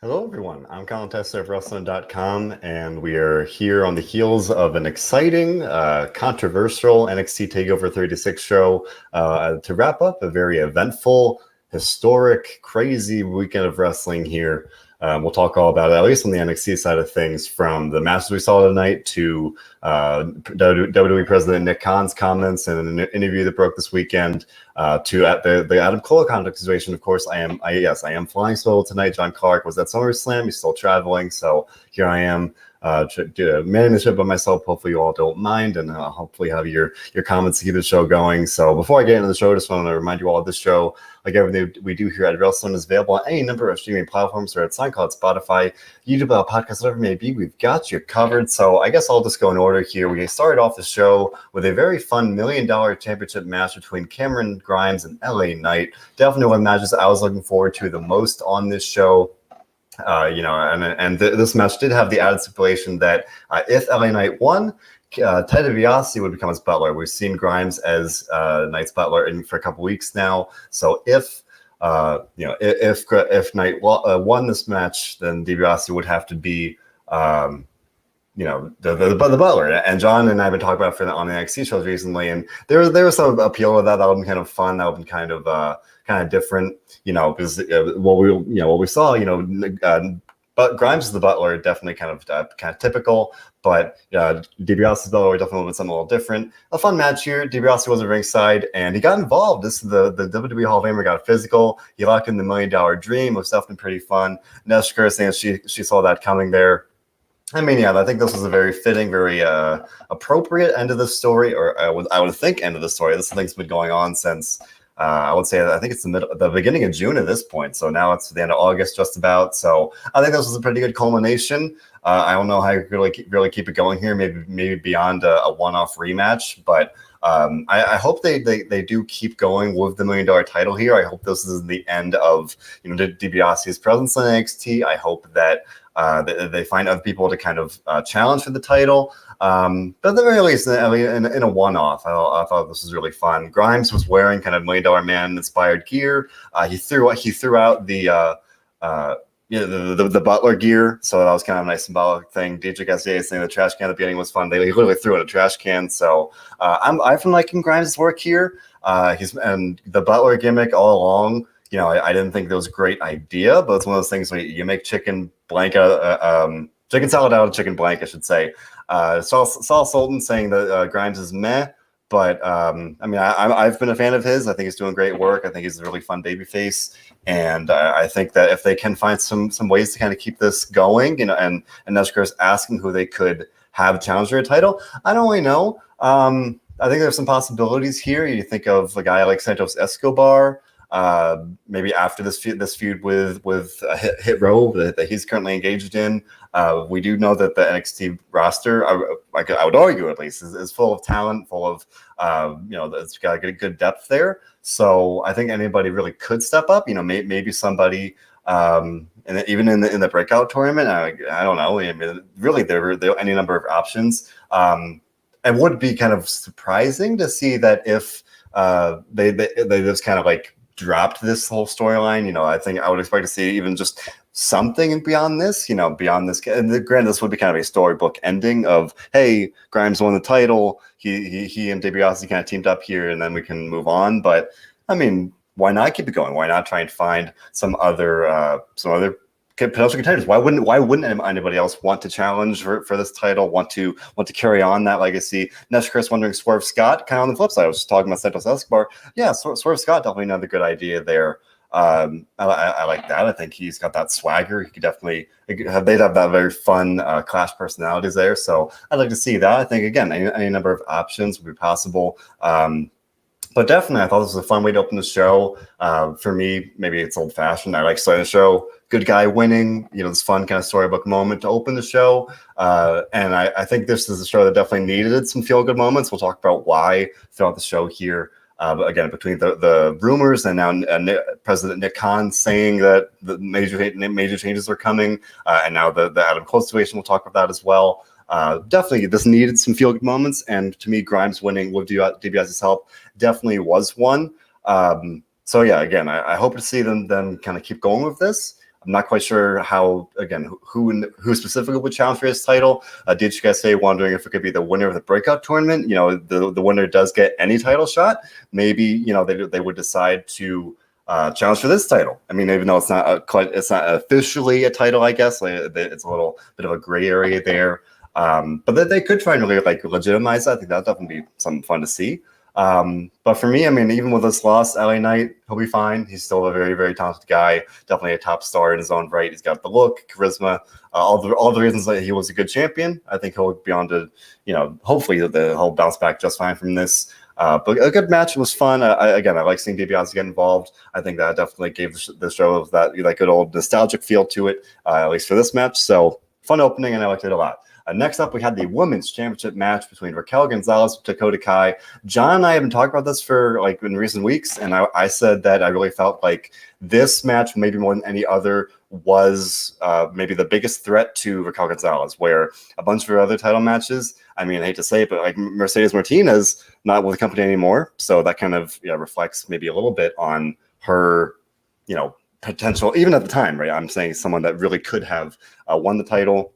Hello, everyone. I'm Colin Tessier of WrestleZone.com, and we are here on the heels of an exciting, controversial NXT TakeOver 36 show to wrap up a very eventful, historic, crazy weekend of wrestling here. We'll talk all about it, at least on the NXT side of things, from the matches we saw tonight to WWE President Nick Khan's comments in an interview that broke this weekend, to at the Adam Cole contract situation. Of course, I am flying solo tonight. John Clark was at SummerSlam. He's still traveling, so here I am. Managing the show by myself. Hopefully you all don't mind, and hopefully have your comments to keep the show going. So before I get into the show, I just want to remind you all of this show, like everything we do here at WrestleZone, is available on any number of streaming platforms or at SoundCloud, Spotify, YouTube, podcast, whatever it may be. We've got you covered. So I guess I'll just go in order here. We started off the show with a very fun $1 million championship match between Cameron Grimes and LA Knight. Definitely one of the matches I was looking forward to the most on this show. This match did have the added stipulation that if LA Knight won, Ted DiBiase would become his butler. We've seen Grimes as Knight's butler for a couple weeks now. So if Knight won this match, then DiBiase would have to be the butler. And John and I have been talking about it on the NXT shows recently, and there was some appeal to that. That would have been kind of fun. That would have been kind of different, because what we saw, but Grimes is the butler, definitely kind of typical. But DiBiase's butler definitely was something a little different. A fun match here. DiBiase was at ringside, and he got involved. This is the WWE Hall of Famer got physical. He locked in the $1 Million Dream. It was definitely pretty fun. Neshker saying she saw that coming there. I mean, I think this was a very fitting, very appropriate end of the story, or I would think end of the story. This thing's been going on since I would say I think it's the beginning of June at this point. So now it's the end of August, just about. So I think this was a pretty good culmination. I don't know how you really keep it going here. Maybe beyond a one-off rematch, but I hope they do keep going with the $1 Million title here. I hope this is the end of DiBiase's presence in NXT. I hope that they find other people to kind of challenge for the title. But at the very least, in a one-off, I thought this was really fun. Grimes was wearing kind of $1 Million Man inspired gear. He threw out the butler gear, so that was kind of a nice symbolic thing. DJ Cassier saying the trash can at the beginning was fun. They literally threw in a trash can. So I've been liking Grimes' work here. And the butler gimmick all along. I didn't think that was a great idea, but it's one of those things where you make chicken salad out of chicken blank, I should say. Saul Sultan saying that Grimes is meh, but I've been a fan of his. I think he's doing great work. I think he's a really fun babyface, and I think that if they can find some ways to kind of keep this going, and Neshker's asking who they could have challenge for a title, I don't really know. I think there's some possibilities here. You think of a guy like Santos Escobar. Maybe after this feud with Hit Row that he's currently engaged in. We do know that the NXT roster, I would argue at least, is full of talent, full of it's got a good depth there. So I think anybody really could step up. Maybe somebody. And even in the breakout tournament, I don't know. I mean, really, there are any number of options. It would be kind of surprising to see that if they just kind of like dropped this whole storyline. I think I would expect to see even just something beyond this. Beyond this. And granted, this would be kind of a storybook ending of, hey, Grimes won the title. He and DiBiase kind of teamed up here, and then we can move on. But I mean, why not keep it going? Why not try and find some other potential contenders? Why wouldn't anybody else want to challenge for this title? Want to carry on that legacy? Neshker's wondering Swerve Scott. Kind of on the flip side, I was just talking about Santos Escobar. Yeah, Swerve Scott definitely another good idea there. I like that. I think he's got that swagger. He could definitely they'd have that very fun clash personalities there. So I'd like to see that. I think again, any number of options would be possible. But definitely, I thought this was a fun way to open the show. For me, maybe it's old-fashioned. I like starting the show, good guy winning, this fun kind of storybook moment to open the show. And I think this is a show that definitely needed some feel-good moments. We'll talk about why throughout the show here. But again, between the rumors and now President Nick Khan saying that the major changes are coming, and now the Adam Cole situation, we'll talk about that as well. Definitely, this needed some feel-good moments, and to me, Grimes winning with DiBiase's help definitely was one. So yeah, again, I hope to see them kind of keep going with this. I'm not quite sure how, again, who specifically would challenge for his title. Did you guys say wondering if it could be the winner of the breakout tournament? You know, the winner does get any title shot. Maybe, you know, they would decide to challenge for this title. I mean, even though it's not it's not officially a title, I guess it's a little bit of a gray area there. But they could try and really like legitimize that. I think that'd definitely be something fun to see. But for me, I mean, even with this loss, LA Knight, he'll be fine. He's still a very, very talented guy. Definitely a top star in his own right. He's got the look, charisma, all the reasons that he was a good champion. I think he'll be on to, you know, hopefully he'll bounce back just fine from this. But a good match. It was fun. I like seeing DiBiase get involved. I think that definitely gave the show that good old nostalgic feel to it, at least for this match. So fun opening, and I liked it a lot. Next up, we had the Women's Championship match between Raquel Gonzalez and Dakota Kai. John and I have been talking about this for like in recent weeks, and I said that I really felt like this match, maybe more than any other, was maybe the biggest threat to Raquel Gonzalez, where a bunch of her other title matches, I mean, I hate to say it, but like Mercedes Martinez, not with the company anymore. So that kind of reflects maybe a little bit on her, you know, potential, even at the time, right? I'm saying someone that really could have won the title.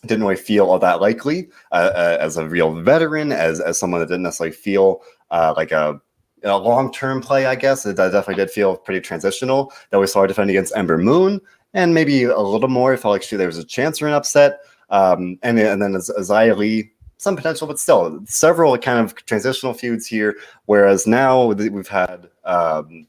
Didn't really feel all that likely as a real veteran, as someone that didn't necessarily feel like a long-term play, I guess. That definitely did feel pretty transitional. That we saw her defend against Ember Moon, and maybe a little more. It felt like there was a chance for an upset. And then Xia Li, some potential, but still several kind of transitional feuds here. Whereas now we've had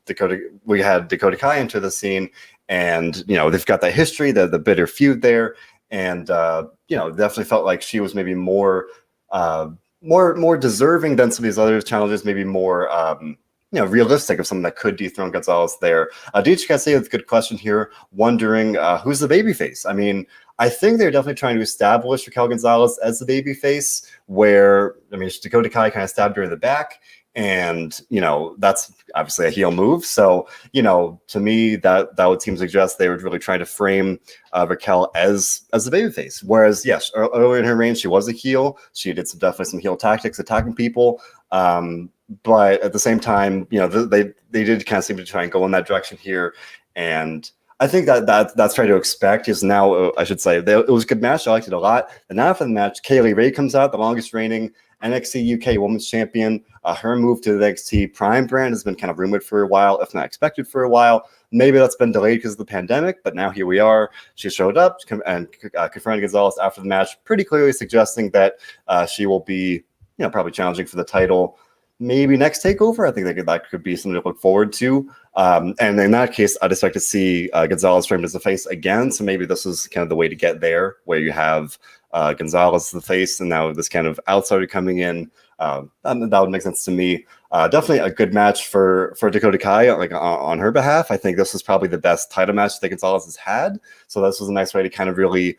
Dakota Kai enter the scene, and you know they've got that history, the bitter feud there. And definitely felt like she was maybe more deserving than some of these other challenges, maybe more realistic of someone that could dethrone Gonzalez there. Did you guys say it's a good question here, wondering who's the babyface? I mean, I think they're definitely trying to establish Raquel Gonzalez as the babyface, where, I mean, Dakota Kai kind of stabbed her in the back. And, you know, that's obviously a heel move. So, you know, to me, that would seem to suggest they were really trying to frame Raquel as a babyface. Whereas, yes, earlier in her reign, she was a heel. She did definitely some heel tactics, attacking people. But at the same time, you know, they did kind of seem to try and go in that direction here. And I think that's trying to expect is now, I should say, it was a good match. I liked it a lot. And now after the match, Kayla Ray comes out, the longest reigning NXT UK Women's Champion. Her move to the NXT Prime brand has been kind of rumored for a while, if not expected for a while. Maybe that's been delayed because of the pandemic, but now here we are. She showed up and confronted Gonzalez after the match, pretty clearly suggesting that she will be, you know, probably challenging for the title. Maybe next TakeOver. I think that could be something to look forward to. And in that case, I'd expect to see Gonzalez framed as the face again. So maybe this is kind of the way to get there, where you have Gonzalez the face, and now this kind of outsider coming in. That would make sense to me. Definitely a good match for Dakota Kai, like on her behalf. I think this was probably the best title match that Gonzalez has had. So this was a nice way to kind of really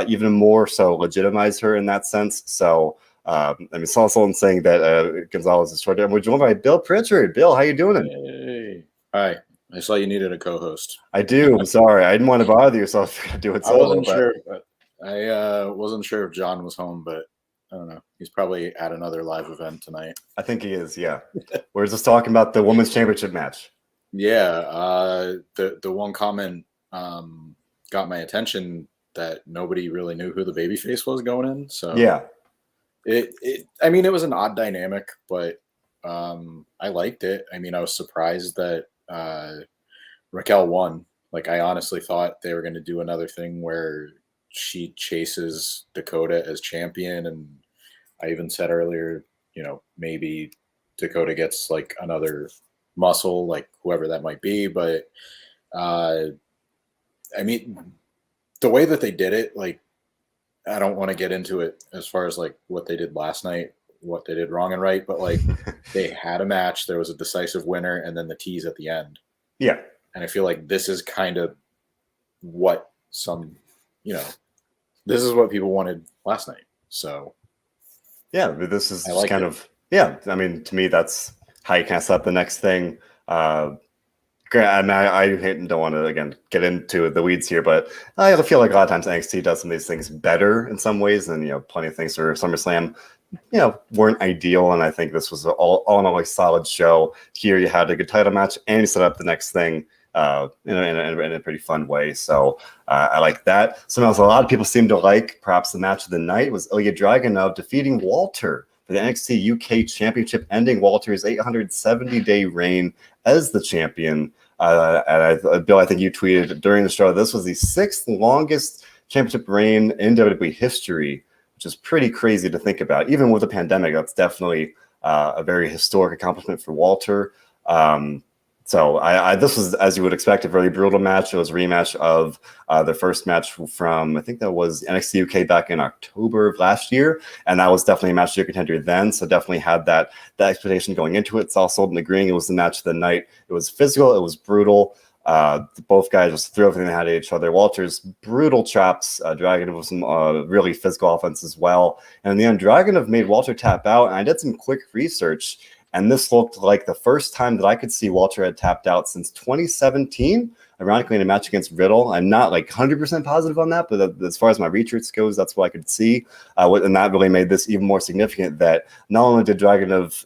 even more so legitimize her in that sense. So I mean, saw someone saying that Gonzalez is short. We're joined by Bill Pritchard. Bill, how you doing? Hey. Hi. I saw you needed a co-host. I do. I'm sorry. I didn't want to bother you, so I do it solo. I wasn't sure. I wasn't sure if John was home, but I don't know. He's probably at another live event tonight. I think he is. Yeah. We're just talking about the Women's Championship match. Yeah. The one comment got my attention that nobody really knew who the babyface was going in. So yeah. I mean, it was an odd dynamic, but I liked it. I mean, I was surprised that Raquel won. Like, I honestly thought they were going to do another thing where she chases Dakota as champion. And I even said earlier, you know, maybe Dakota gets like another muscle, like whoever that might be. But I mean, the way that they did it, like, I don't want to get into it as far as like what they did last night, what they did wrong and right, but like they had a match, there was a decisive winner, and then the tease at the end. Yeah. And I feel like this is kind of what this is what people wanted last night. So yeah, this is kind of, I mean, to me, that's how you kind of set up the next thing. And I don't want to, again, get into the weeds here, but I feel like a lot of times NXT does some of these things better in some ways, and, you know, plenty of things for SummerSlam, you know, weren't ideal. And I think this was all in all a solid show. Here you had a good title match, and you set up the next thing in a pretty fun way. So I like that. Something else a lot of people seem to like, perhaps the match of the night, was Ilya Dragunov defeating Walter for the NXT UK Championship, ending Walter's 870-day reign as the champion. Bill, I think you tweeted during the show, this was the 6th longest championship reign in WWE history, which is pretty crazy to think about. Even with the pandemic, that's definitely a very historic accomplishment for Walter. So this was, as you would expect, a very brutal match. It was a rematch of the first match from, I think that was NXT UK back in October of last year. And that was definitely a match to contender then. So definitely had that expectation going into it. It's also agreeing it was the match of the night. It was physical. It was brutal. Both guys just threw everything they had at each other. Walter's brutal chops, Dragunov with some really physical offense as well. And in the end, Dragunov made Walter tap out. And I did some quick research, and this looked like the first time that I could see Walter had tapped out since 2017, ironically in a match against Riddle. I'm not like 100% positive on that, but as far as my research goes, that's what I could see. And that really made this even more significant, that not only did Dragunov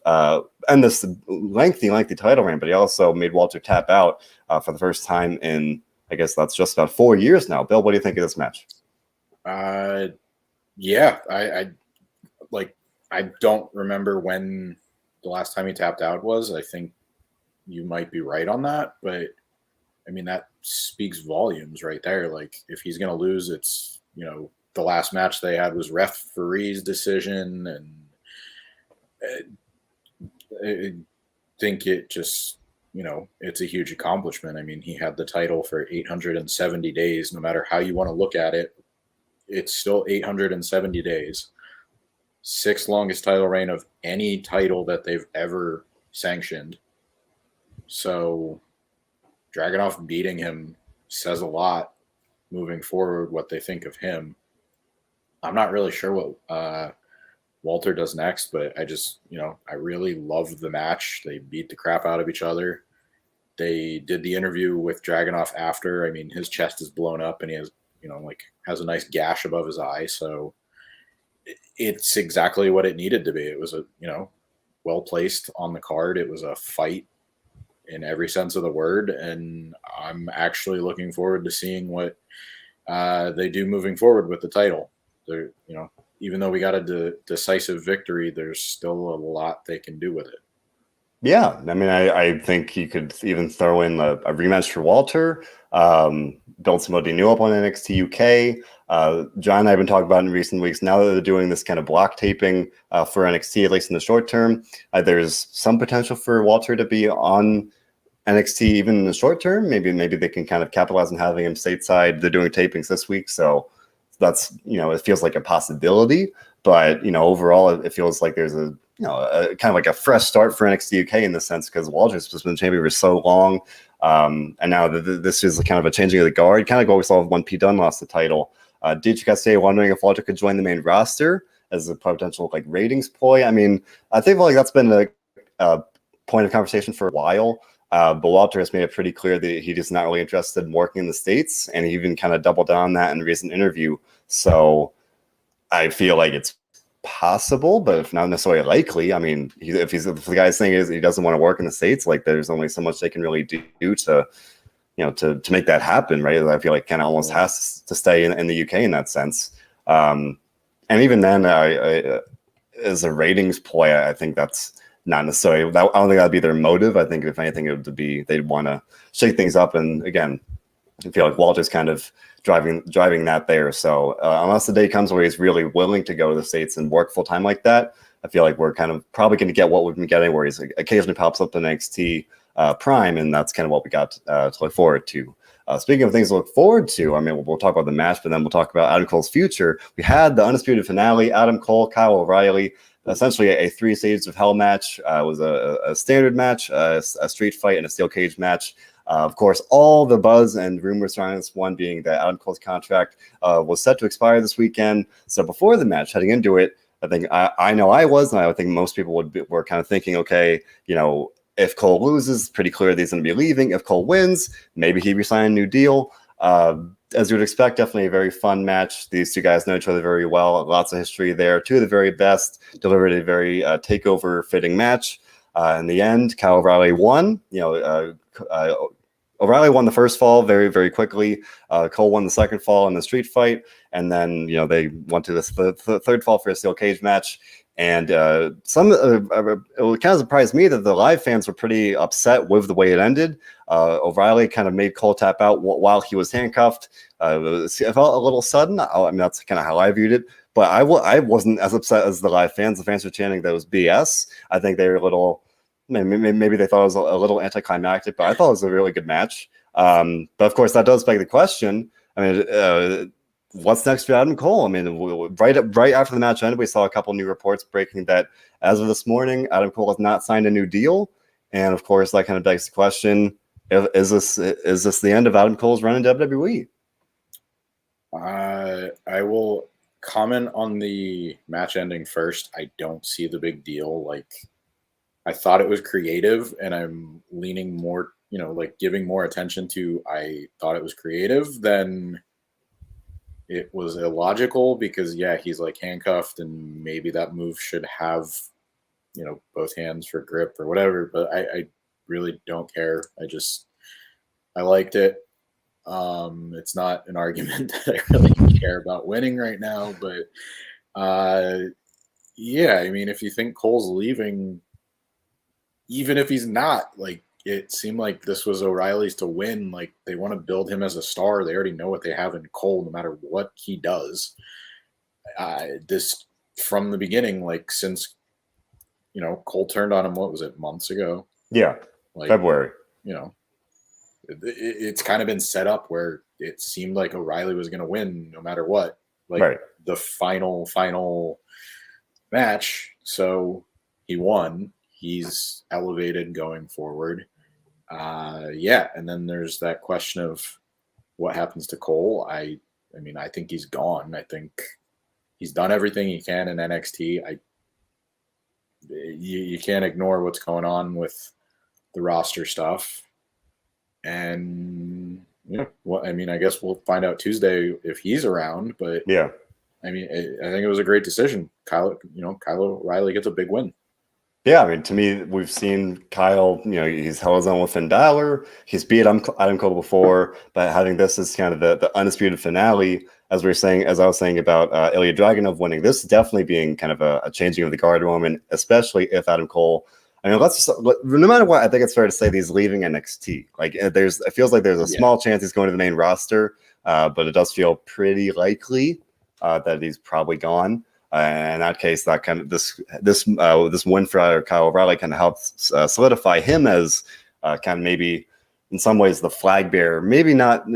end this lengthy title reign, but he also made Walter tap out for the first time in, I guess that's just about 4 years now. Bill, what do you think of this match? Yeah, I don't remember when the last time he tapped out was. I think you might be right on that, but I mean, that speaks volumes right there. Like, if he's going to lose, it's, the last match they had was referee's decision, and I think it just, it's a huge accomplishment. I mean, he had the title for 870 days. No matter how you want to look at it, it's still 870 days. 6th longest title reign of any title that they've ever sanctioned. So Dragunov beating him says a lot moving forward, what they think of him. I'm not really sure what Walter does next, but I just, I really loved the match. They beat the crap out of each other. They did the interview with Dragunov after. I mean, his chest is blown up and he has, has a nice gash above his eye. So it's exactly what it needed to be. It was a, well placed on the card. It was a fight in every sense of the word. And I'm actually looking forward to seeing what they do moving forward with the title. They're, even though we got a decisive victory, there's still a lot they can do with it. Yeah, I mean, I think you could even throw in a rematch for Walter, build somebody new up on NXT UK. John and I have been talking about in recent weeks, now that they're doing this kind of block taping for NXT, at least in the short term, there's some potential for Walter to be on NXT even in the short term. Maybe they can kind of capitalize on having him stateside. They're doing tapings this week, so that's, it feels like a possibility. But, overall, it feels like there's a kind of like a fresh start for NXT UK in the sense, because Walter's just been champion for so long. And now this is kind of a changing of the guard, kind of what we saw when Pete Dunne lost the title. Did you guys say wondering if Walter could join the main roster as a potential ratings ploy? I mean, I think that's been a point of conversation for a while. But Walter has made it pretty clear that he is not really interested in working in the States, and he even kind of doubled down on that in a recent interview. So I feel like it's possible, but if not necessarily likely. I mean, if the guy's saying is he doesn't want to work in the States, there's only so much they can really do to make that happen, right? I feel like kind of almost has to stay in the UK in that sense. And even then, as a ratings ploy, I think that's not necessarily. I don't think that'd be their motive. I think if anything, it would be they'd want to shake things up. And again, I feel like Walter's kind of driving that there. So unless the day comes where he's really willing to go to the States and work full time like that, I feel like we're kind of probably going to get what we've been getting, where he's occasionally pops up in NXT Prime, and that's kind of what we got to look forward to. Speaking of things to look forward to, I mean, we'll talk about the match, but then we'll talk about Adam Cole's future. We had the Undisputed Finale, Adam Cole, Kyle O'Reilly, essentially a 3 Stages of Hell match. It was a standard match, a street fight, and a steel cage match. Of course, all the buzz and rumors surrounding this one being that Adam Cole's contract was set to expire this weekend. So before the match, heading into it, I think I know I was, and I would think most people were kind of thinking, okay, if Cole loses, pretty clear that he's going to be leaving. If Cole wins, maybe he resign a new deal. As you would expect, definitely a very fun match. These two guys know each other very well. Lots of history there. Two of the very best, delivered a very takeover fitting match. In the end, Kyle O'Reilly won. O'Reilly won the first fall very, very quickly. Cole won the second fall in the street fight. And then, they went to this third fall for a steel cage match. And it kind of surprised me that the live fans were pretty upset with the way it ended. O'Reilly kind of made Cole tap out while he was handcuffed. It felt a little sudden. I mean, that's kind of how I viewed it. But I wasn't as upset as the live fans. The fans were chanting that it was BS. I think they were a little, maybe they thought it was a little anticlimactic, but I thought it was a really good match. But of course, that does beg the question. I mean, what's next for Adam Cole? I mean, right after the match ended, we saw a couple new reports breaking that as of this morning, Adam Cole has not signed a new deal. And of course, that kind of begs the question: is this the end of Adam Cole's run in WWE? I will comment on the match ending first. I don't see the big deal. Like, I thought it was creative, and I'm leaning more, giving more attention to. I thought it was creative than it was illogical, because he's like handcuffed, and maybe that move should have, both hands for grip or whatever. But I really don't care. I liked it. It's not an argument that I really care about winning right now, but I mean, if you think Cole's leaving, even if he's not, like, it seemed like this was O'Reilly's to win. Like, they want to build him as a star. They already know what they have in Cole, no matter what he does. This from the beginning, like, since Cole turned on him, what was it, months ago? Yeah, like, February. It's kind of been set up where it seemed like O'Reilly was going to win no matter what. Like, right. The final match. So he won. He's elevated going forward. And then there's that question of what happens to Cole. I mean, I think he's gone. I think he's done everything he can in NXT. You can't ignore what's going on with the roster stuff. And I guess we'll find out Tuesday if he's around. But yeah, I mean, I think it was a great decision. Kyle O'Reilly gets a big win. Yeah, I mean, to me, we've seen Kyle, he's held his own with Finn Balor. He's beat Adam Cole before, but having this as kind of the undisputed finale, as I was saying about Ilya Dragunov winning, this definitely being kind of a changing of the guard moment, especially if Adam Cole, I mean, no matter what, I think it's fair to say that he's leaving NXT. Like, it feels like there's a small chance he's going to the main roster, but it does feel pretty likely that he's probably gone. In that case, that kind of this win for Kyle O'Reilly kind of helps solidify him as kind of maybe in some ways the flag bearer. Maybe not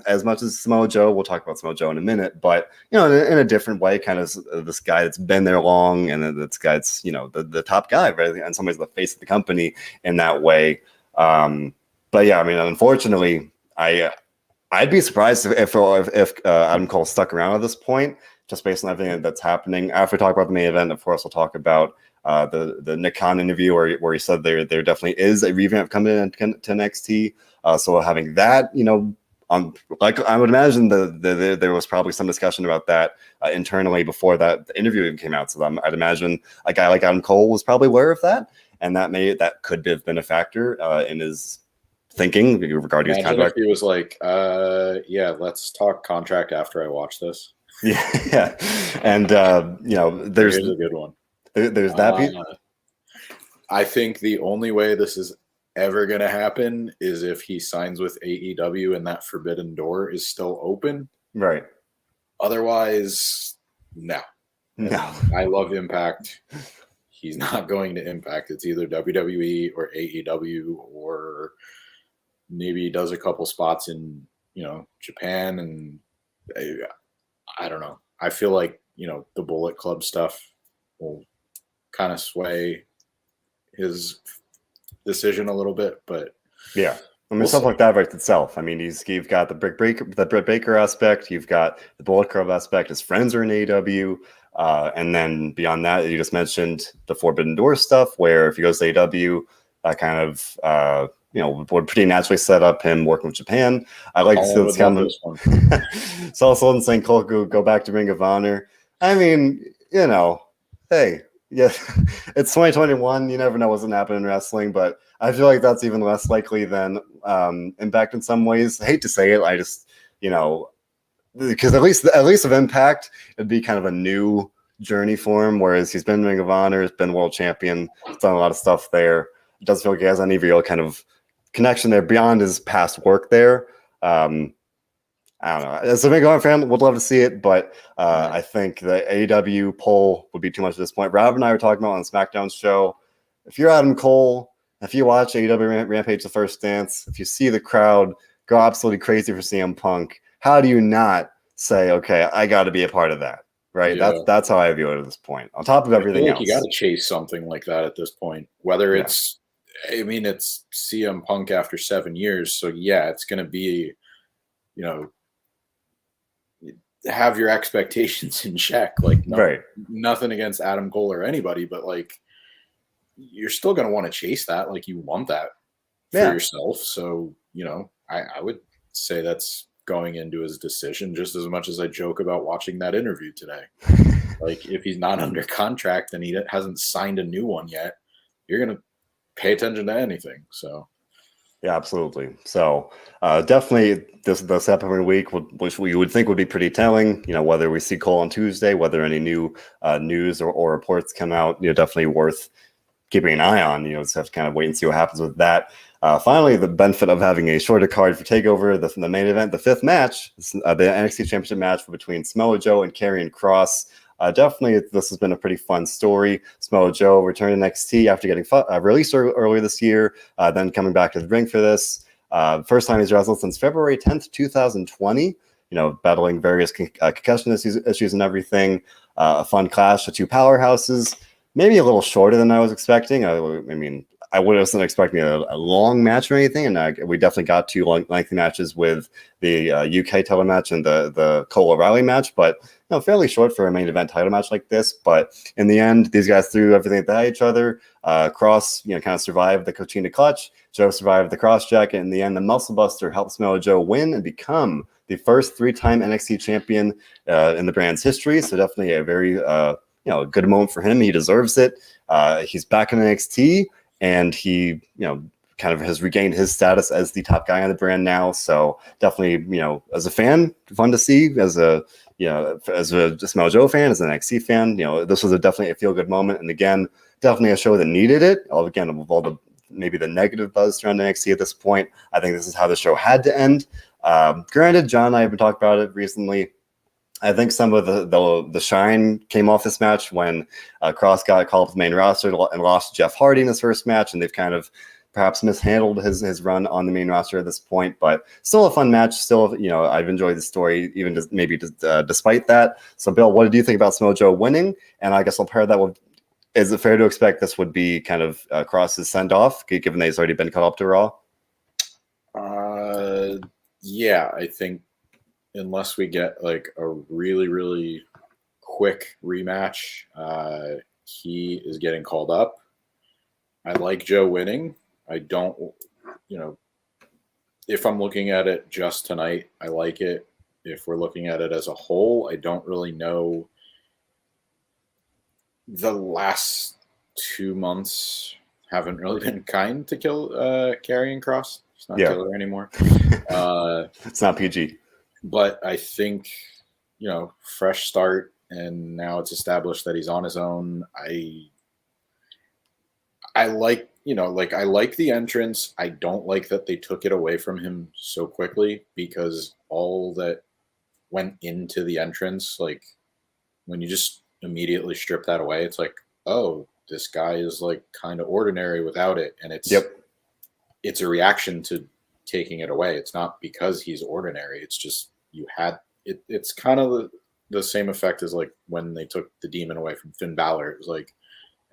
as much as Samoa Joe. We'll talk about Samoa Joe in a minute, but in a different way, kind of this guy that's been there long, and this guy that's the top guy, right? In some ways, the face of the company in that way. But yeah, I mean, unfortunately, I'd be surprised if Adam Cole stuck around at this point, just based on everything that's happening. After we talk about the main event, of course, we'll talk about the Nick Khan interview where he said there definitely is a revamp coming into NXT. So having that, like I would imagine there was probably some discussion about that internally before that the interview even came out. So I'd imagine a guy like Adam Cole was probably aware of that, and that could have been a factor in his thinking regarding his contract. If he was like, let's talk contract after I watch this. Yeah. And there's a good one. There's that piece. I think the only way this is ever going to happen is if he signs with AEW and that forbidden door is still open. Right. Otherwise, no. No. I love Impact. He's not going to Impact. It's either WWE or AEW, or maybe he does a couple spots in, Japan, and I don't know. I feel like, the Bullet Club stuff will kind of sway his decision a little bit, but yeah. I mean, stuff like that right itself. I mean, you've got the Britt Baker aspect, you've got the Bullet Club aspect. His friends are in AEW, and then beyond that, you just mentioned the Forbidden Door stuff, where if he goes to AEW, that kind of would pretty naturally set up him working with Japan. I like to see this coming. So also saying Cole go back to Ring of Honor. I mean, hey, yeah, it's 2021. You never know what's going to happen in wrestling, but I feel like that's even less likely than Impact in some ways. I hate to say it, I just because at least of Impact, it'd be kind of a new journey for him. Whereas he's been Ring of Honor, he's been world champion, he's done a lot of stuff there. It doesn't feel like he has any real kind of connection there beyond his past work there. I don't know. As a Ring of Honor fan, would love to see it, but I think the AEW poll would be too much at this point. Rob and I were talking about on the SmackDown show. If you're Adam Cole, if you watch AEW Rampage: The First Dance, if you see the crowd go absolutely crazy for CM Punk, how do you not say, okay, I got to be a part of that, right? Yeah. That's how I view it at this point. On top of everything else, you got to chase something like that at this point. Whether it's, I mean, it's CM Punk after 7 years, so yeah, it's going to be, have your expectations in check. Like, nothing against Adam Cole or anybody, but like, you're still going to want to chase that. Like, you want that for yourself. So, I would say that's going into his decision just as much as I joke about watching that interview today. Like, if he's not under contract and he hasn't signed a new one yet, you're going to pay attention to anything. So, yeah, absolutely. So definitely this upcoming week, which we would think would be pretty telling, whether we see Cole on Tuesday, whether any new news or reports come out, definitely worth keeping an eye on. Just have to kind of wait and see what happens with that. Finally, the benefit of having a shorter card for TakeOver, the main event, the fifth match, the NXT Championship match between Samoa Joe and Karrion Kross. Definitely, this has been a pretty fun story. Samoa Joe returned to NXT after getting released earlier this year, then coming back to the ring for this. First time he's wrestled since February 10th, 2020, battling various concussion issues and everything. A fun clash of two powerhouses. Maybe a little shorter than I was expecting. I mean, I wasn't expecting a long match or anything, and we definitely got two lengthy matches with the UK title match and the Cole O'Reilly match, but fairly short for a main event title match like this. But in the end, these guys threw everything at each other. Kross, kind of survived the Cochina Clutch. Joe survived the cross jacket. In the end, the Muscle Buster helped Samoa Joe win and become the first 3-time NXT champion in the brand's history. So definitely a very a good moment for him. He deserves it. He's back in NXT. And he, kind of has regained his status as the top guy on the brand now. So definitely, as a fan, fun to see. As a Samoa Joe fan, as an NXT fan, this was definitely a feel good moment. And again, definitely a show that needed it. Again, with all maybe the negative buzz around NXT at this point, I think this is how the show had to end. Granted, John and I have been talking about it recently. I think some of the shine came off this match when Kross got called up to the main roster and lost Jeff Hardy in his first match, and they've kind of perhaps mishandled his run on the main roster at this point. But still a fun match. Still, I've enjoyed the story, even despite that. So, Bill, what did you think about Samoa Joe winning? And I guess I'll pair that with: is it fair to expect this would be kind of Kross's send off, given that he's already been called up to Raw? Yeah, I think. Unless we get like a really, really quick rematch, he is getting called up. I like Joe winning. I don't, if I'm looking at it just tonight, I like it. If we're looking at it as a whole, I don't really know. The last 2 months haven't really been kind to Karrion Kross. It's not Killer anymore. It's not PG. But I think, fresh start, and now it's established that he's on his own. I like, I like the entrance. I don't like that they took it away from him so quickly, because all that went into the entrance, like when you just immediately strip that away, it's like, oh, this guy is like kind of ordinary without it. And it's a reaction to taking it away. It's not because he's ordinary. It's just, it's kind of the same effect as like when they took the demon away from Finn Balor. It was like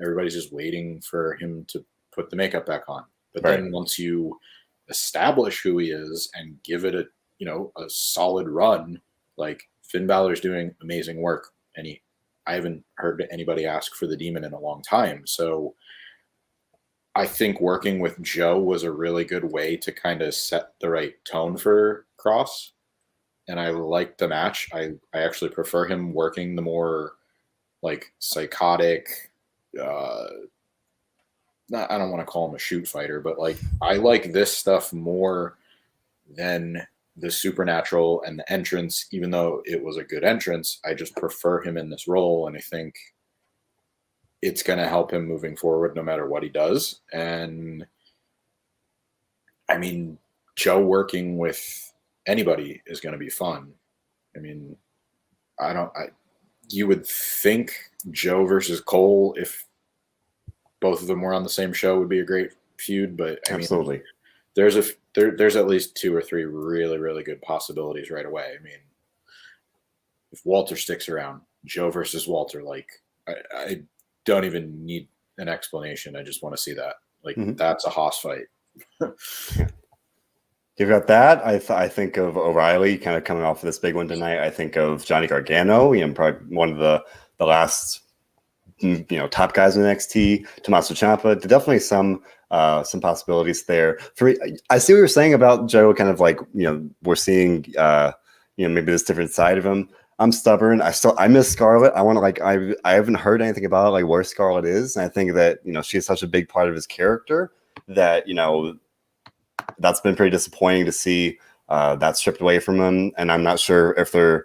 everybody's just waiting for him to put the makeup back on. But then once you establish who he is and give it a solid run, like Finn Balor's doing amazing work, and I haven't heard anybody ask for the demon in a long time. So I think working with Joe was a really good way to kind of set the right tone for Kross. And I liked the match. I actually prefer him working the more like psychotic, I don't want to call him a shoot fighter, but like I like this stuff more than the supernatural and the entrance, even though it was a good entrance. I just prefer him in this role, and I think it's going to help him moving forward no matter what he does. And I mean, Joe working with anybody is going to be fun. I mean, you would think Joe versus Cole, if both of them were on the same show, would be a great feud, but I Absolutely. mean, there's at least 2 or 3 really, really good possibilities right away. I mean, if Walter sticks around, Joe versus Walter, like I don't even need an explanation. I just want to see that. Like that's a Haas fight. You've got that. I think of O'Reilly kind of coming off of this big one tonight. I think of Johnny Gargano, probably one of the last top guys in NXT. Tommaso Ciampa. Definitely some possibilities there. For me, I see what you're saying about Joe. Kind of like we're seeing maybe this different side of him. I'm stubborn. I miss Scarlett. I want to I haven't heard anything about where Scarlett is. And I think that she's such a big part of his character that that's been pretty disappointing to see that stripped away from him. And I'm not sure if they're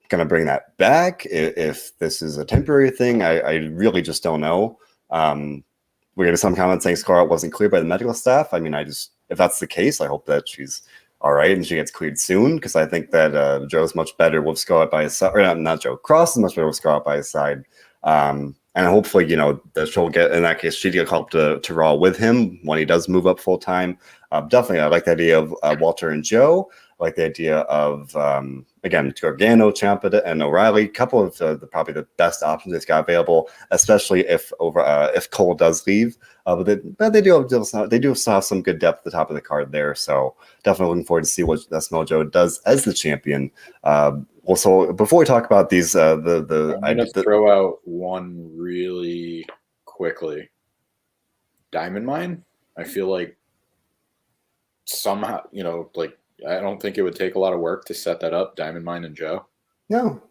going to bring that back, if this is a temporary thing. I really just don't know. We're getting some comments saying Scarlett wasn't cleared by the medical staff. I mean, if that's the case, I hope that she's all right and she gets cleared soon, because I think that Joe's much better with Scarlett by his side. Or not Joe. Cross is much better with Scarlett by his side. And hopefully, that she'll get, in that case, she'd get called to Raw with him when he does move up full time. Definitely, I like the idea of Walter and Joe. I like the idea of, again, Gargano, Ciampa, and O'Reilly. A couple of probably the best options they've got available, especially if Cole does leave. But they do still have some good depth at the top of the card there. So definitely looking forward to see what Samoa Joe does as the champion. Also, before we talk about these, I'm going to throw out one really quickly. Diamond Mine. I feel like somehow, I don't think it would take a lot of work to set that up, Diamond Mine and Joe. No.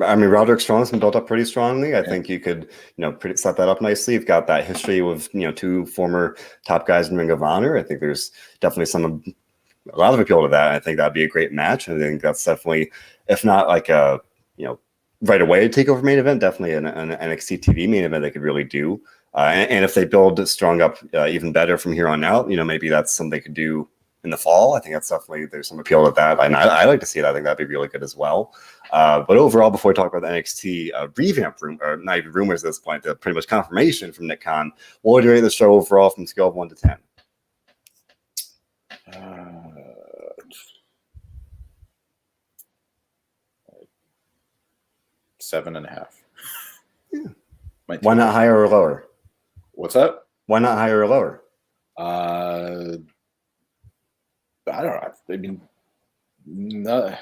I mean, Roderick Strong's been built up pretty strongly. I think you could, set that up nicely. You've got that history with, 2 former top guys in Ring of Honor. I think there's definitely a lot of appeal to that. I think that'd be a great match. I think that's definitely, if not like a, right away TakeOver main event, definitely an NXT TV main event they could really do. And if they build Strong up even better from here on out, maybe that's something they could do in the fall. I think that's definitely, there's some appeal to that. And I like to see it. I think that'd be really good as well. But overall, before we talk about the NXT revamp or not even rumors at this point, pretty much confirmation from Nick Khan, what would you rate the show overall from scale of 1 to 10? 7.5. Yeah. Why not higher or lower? What's that? Why not higher or lower? I don't know. I mean, no,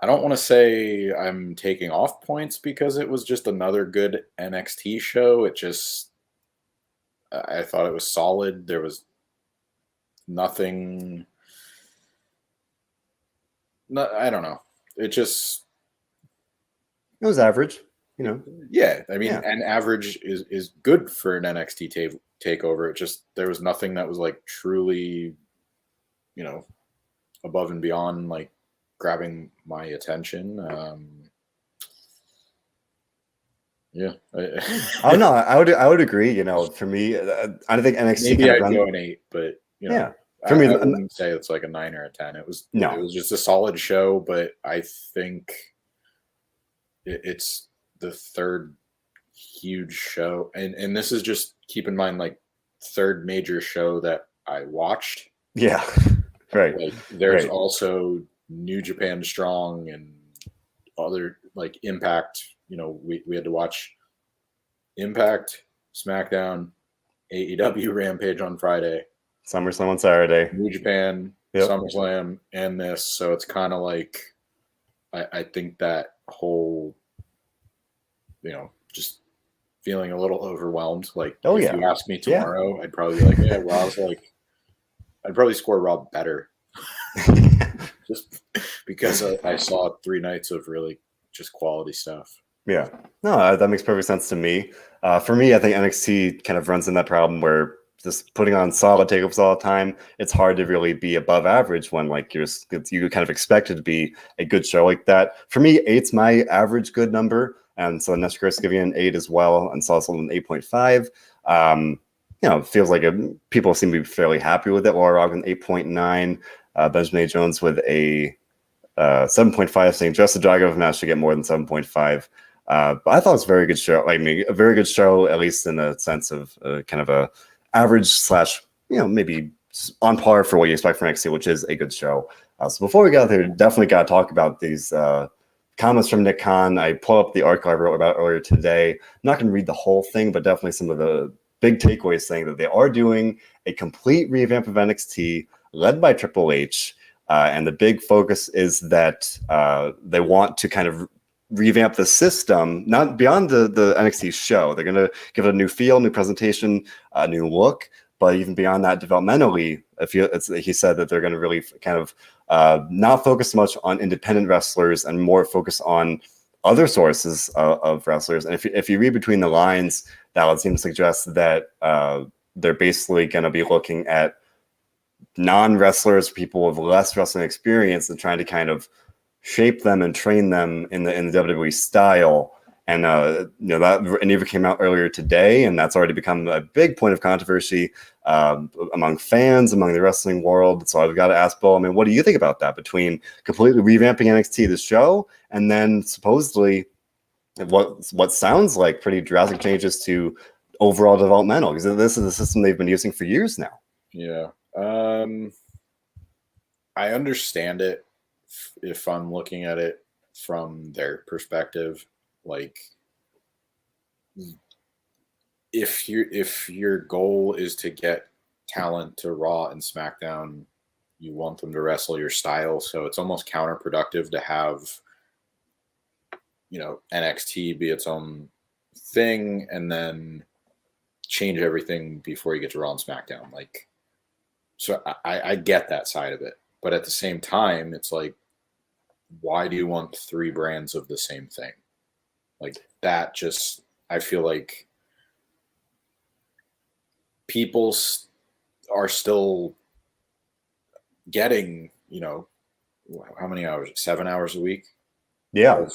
I don't want to say I'm taking off points because it was just another good NXT show. I thought it was solid. There was nothing. I don't know. It was average. Yeah, I mean, and average is good for an NXT takeover. There was nothing that was like truly, above and beyond like grabbing my attention. Yeah. Oh no, I would agree. For me, I don't think NXT. Maybe I'd go an 8, but yeah, for me, I wouldn't say it's like a 9 or a 10. It was just a solid show, but I think it's the third huge show, and this is just, keep in mind, like, third major show that I watched. Yeah, right. Like, there's also New Japan Strong and other, like, Impact. We had to watch Impact, SmackDown, AEW Rampage on Friday, SummerSlam on Saturday, New Japan, SummerSlam, and this. So it's kind of like, I think that whole, just feeling a little overwhelmed. Like, if you ask me tomorrow, I'd probably be like, yeah, Raw's like, I'd probably score Raw better. Just because I saw 3 nights of really just quality stuff. Yeah. No, that makes perfect sense to me. For me, I think NXT kind of runs in that problem where just putting on solid takeovers all the time, it's hard to really be above average when like you kind of expect it to be a good show like that. For me, eight's my average good number, and so Neshkir's giving it an 8 as well, and so also an 8.5. It feels like people seem to be fairly happy with it. Laura Rog an 8.9, Benjamin A. Jones with a 7.5, saying just the Drago match should get more than 7.5. But I thought it was a very good show. I mean, a very good show, at least in the sense of kind of a average slash, maybe on par for what you expect from NXT, which is a good show. So before we get out there, definitely got to talk about these comments from Nick Khan. I pulled up the article I wrote about earlier today. I'm not going to read the whole thing, but definitely some of the big takeaways saying that they are doing a complete revamp of NXT led by Triple H. And the big focus is that they want to kind of revamp the system, not beyond the NXT show. They're going to give it a new feel, new presentation, a new look. But even beyond that, developmentally, he said that they're going to really kind of not focus so much on independent wrestlers and more focus on other sources of wrestlers. And if you read between the lines, that would seem to suggest that they're basically going to be looking at non-wrestlers, people with less wrestling experience, and trying to kind of shape them and train them in the WWE style. And that news came out earlier today, and that's already become a big point of controversy among fans, among the wrestling world. So I've got to ask Bill, I mean, what do you think about that, between completely revamping NXT, the show, and then supposedly what sounds like pretty drastic changes to overall developmental? Because this is a system they've been using for years now. Yeah. I understand it if I'm looking at it from their perspective. Like, if your goal is to get talent to Raw and SmackDown, you want them to wrestle your style. So it's almost counterproductive to have, NXT be its own thing and then change everything before you get to Raw and SmackDown. Like, so I get that side of it. But at the same time, it's like, why do you want 3 brands of the same thing? Like, that just, I feel like people are still getting, how many hours? 7 hours a week? Yeah.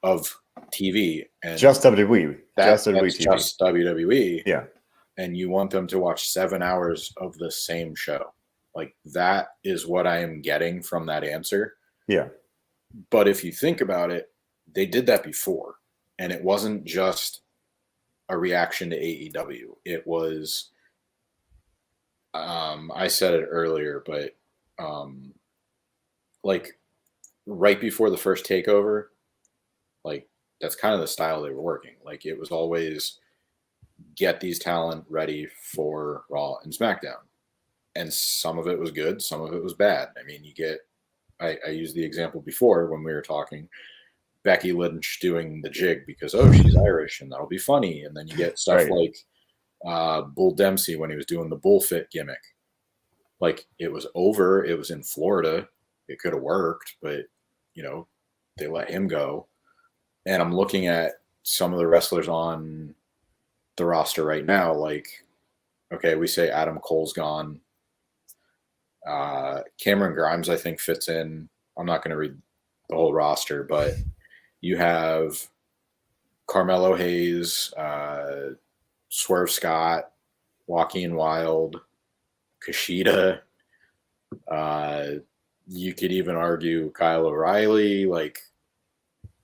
Of TV. And just WWE. That's WWE TV. Just WWE. Yeah. And you want them to watch 7 hours of the same show. Like, that is what I am getting from that answer. Yeah. But if you think about it, they did that before. And it wasn't just a reaction to AEW. It was, I said it earlier, but like right before the first takeover, like that's kind of the style they were working. Like, it was always get these talent ready for Raw and SmackDown. And some of it was good, some of it was bad. I mean, I used the example before when we were talking, Becky Lynch doing the jig because, she's Irish and that'll be funny. And then you get stuff like Bull Dempsey when he was doing the bullfit gimmick. Like, it was over. It was in Florida. It could have worked, but, they let him go. And I'm looking at some of the wrestlers on the roster right now. Like, okay, we say Adam Cole's gone. Cameron Grimes, I think, fits in. I'm not going to read the whole roster, but you have Carmelo Hayes, Swerve Scott, Joaquin Wilde, Kushida. You could even argue Kyle O'Reilly. Like,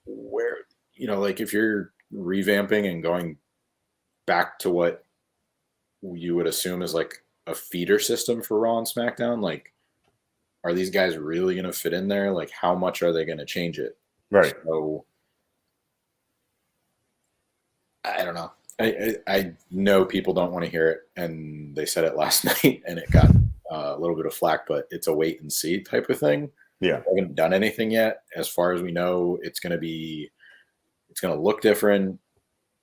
where, like if you're revamping and going back to what you would assume is like a feeder system for Raw and SmackDown, like, are these guys really going to fit in there? Like, how much are they going to change it? Right. So, I don't know. I know people don't want to hear it, and they said it last night, and it got a little bit of flack, but it's a wait and see type of thing. Yeah. They haven't done anything yet. As far as we know, it's going to look different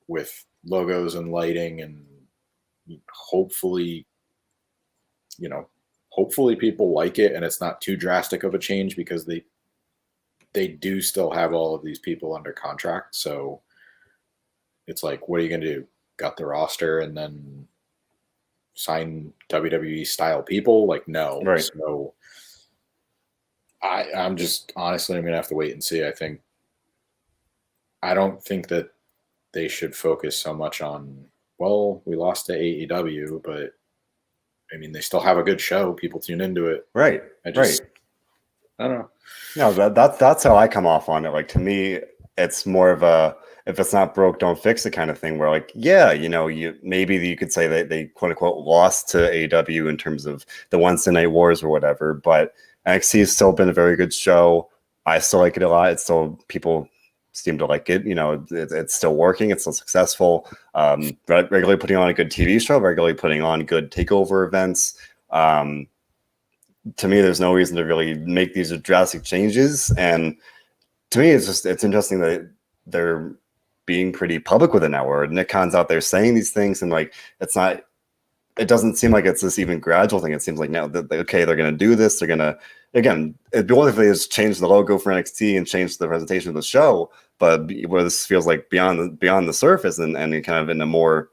with logos and lighting, and hopefully people like it and it's not too drastic of a change, because they do still have all of these people under contract. So it's like, what are you going to do? Got the roster and then sign WWE style people? Like, no. Right. So I'm just honestly, I'm going to have to wait and see. I don't think that they should focus so much on, well, we lost to AEW, but I mean, they still have a good show. People tune into it. Right. I don't know. No, that's how I come off on it. Like, to me, it's more of a, if it's not broke, don't fix it kind of thing. Where, like, yeah, maybe you could say that they quote unquote lost to AEW in terms of the Wednesday Night Wars or whatever, but NXT has still been a very good show. I still like it a lot. It's still, people seem to like it. It's still working. It's still successful. Regularly putting on a good TV show, regularly putting on good takeover events. To me, there's no reason to really make these drastic changes. And to me, it's interesting that they're being pretty public with it now, where Nick Khan's out there saying these things, and like, it doesn't seem like it's this even gradual thing. It seems like now that, okay, they're going to do this. They're going to, again, it'd be one if they just changed the logo for NXT and changed the presentation of the show, but where this feels like beyond the surface and kind of in a more,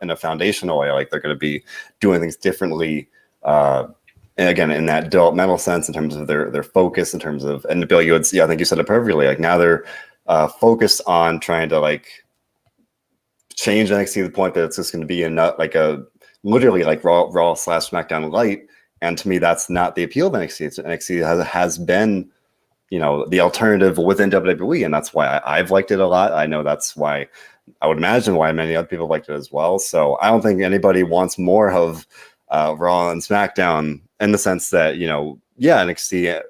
in a foundational way, like they're going to be doing things differently, and again, in that developmental sense, in terms of their focus, in terms of, and Bill, I think you said it perfectly. Like, now they're focused on trying to like change NXT to the point that it's just going to be like a literally like Raw / SmackDown light. And to me, that's not the appeal of NXT. NXT has been, the alternative within WWE, and that's why I've liked it a lot. I know that's why, I would imagine why many other people liked it as well. So I don't think anybody wants more of Raw and SmackDown, in the sense that, NXT,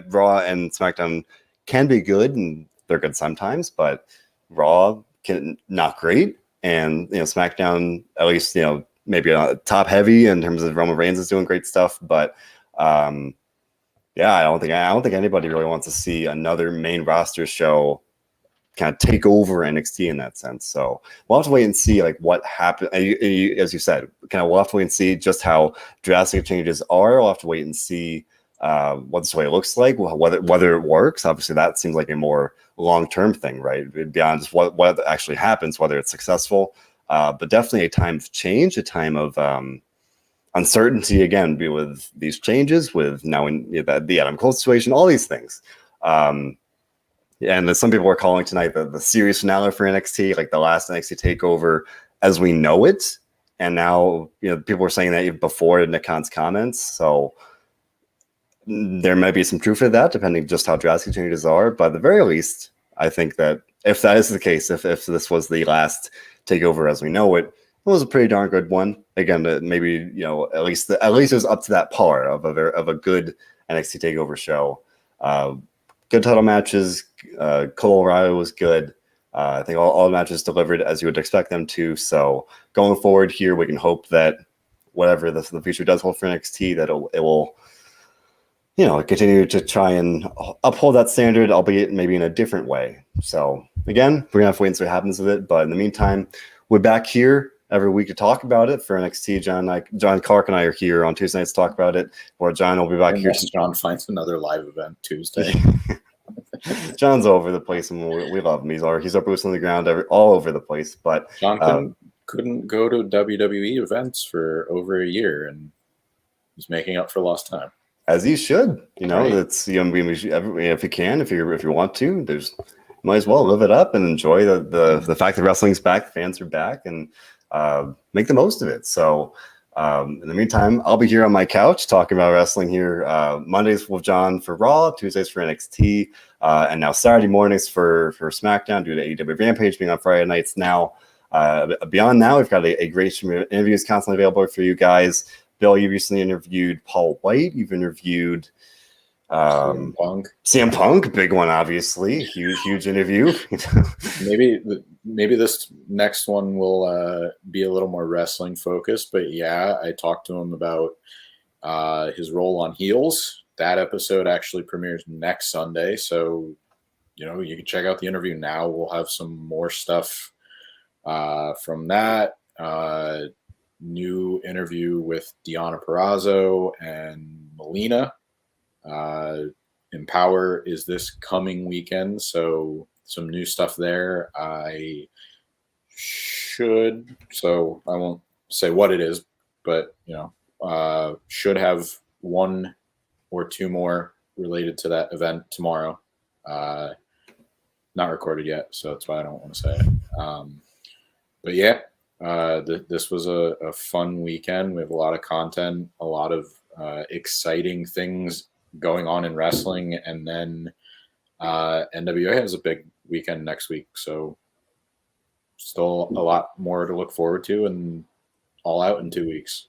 Raw and SmackDown can be good, and they're good sometimes, but Raw can not great, and SmackDown, at least, maybe top heavy in terms of Roman Reigns is doing great stuff, but yeah, I don't think anybody really wants to see another main roster show kind of take over NXT in that sense. So we'll have to wait and see like what happened. As you said, kind of we'll have to wait and see just how drastic changes are. We'll have to wait and see what this way looks like, whether it works. Obviously, that seems like a more long-term thing, right? Beyond just what actually happens, whether it's successful. But definitely a time of change, a time of uncertainty again, with these changes, with now in the Adam Cole situation, all these things. And some people are calling tonight the series finale for NXT, like the last NXT takeover as we know it. And now, people were saying that even before Nick Khan's comments. So there might be some truth to that, depending just how drastic changes are. But at the very least, I think that if that is the case, if this was the last takeover as we know it, it was a pretty darn good one. Again, maybe at least it was up to that par of a good NXT takeover show. Good title matches. Cole O'Reilly was good. I think all the matches delivered as you would expect them to. So going forward here, we can hope that whatever the future does hold for NXT, that it will continue to try and uphold that standard, albeit maybe in a different way. So again, we're gonna have to wait and see what happens with it. But in the meantime, we're back here every week to talk about it for NXT. John Clark and I are here on Tuesday nights to talk about it. Or John will be back here. John finds another live event Tuesday. John's all over the place, and we love him. He's our boots on the ground all over the place. But John couldn't go to WWE events for over a year, and he's making up for lost time. As he should, Right. It's if you can, if you want to, might as well live it up and enjoy the fact that wrestling's back, fans are back, and make the most of it. So in the meantime, I'll be here on my couch talking about wrestling here. Mondays with John for Raw, Tuesdays for NXT, and now Saturday mornings for SmackDown due to AEW Rampage being on Friday nights now. Beyond now, we've got a great stream of interviews constantly available for you guys. Bill, you recently interviewed Paul White. You've interviewed CM Punk, big one, obviously, huge interview. maybe this next one will be a little more wrestling focused, but yeah, I talked to him about his role on Heels. That episode actually premieres next Sunday, so you can check out the interview now. We'll have some more stuff from that. New interview with Deonna Purrazzo and Melina. Empower is this coming weekend, so some new stuff there. I won't say what it is, but should have one or two more related to that event tomorrow. Not recorded yet, so that's why I don't want to say it. But yeah, this was a fun weekend. We have a lot of content, a lot of exciting things going on in wrestling, and then NWA has a big weekend next week, so still a lot more to look forward to, and All Out in 2 weeks.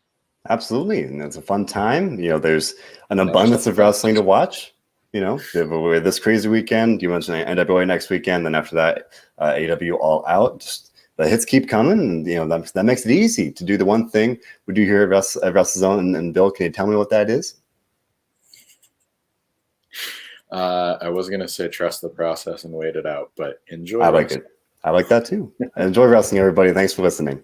Absolutely, and it's a fun time. There's an abundance of wrestling to watch. With this crazy weekend, you mentioned NWA next weekend, then after that, AW All Out. Just the hits keep coming, and that makes it easy to do the one thing we do here at WrestleZone. And Bill, can you tell me what that is? I was gonna say trust the process and wait it out, but enjoy. I like it. I like that too. Enjoy wrestling, everybody. Thanks for listening.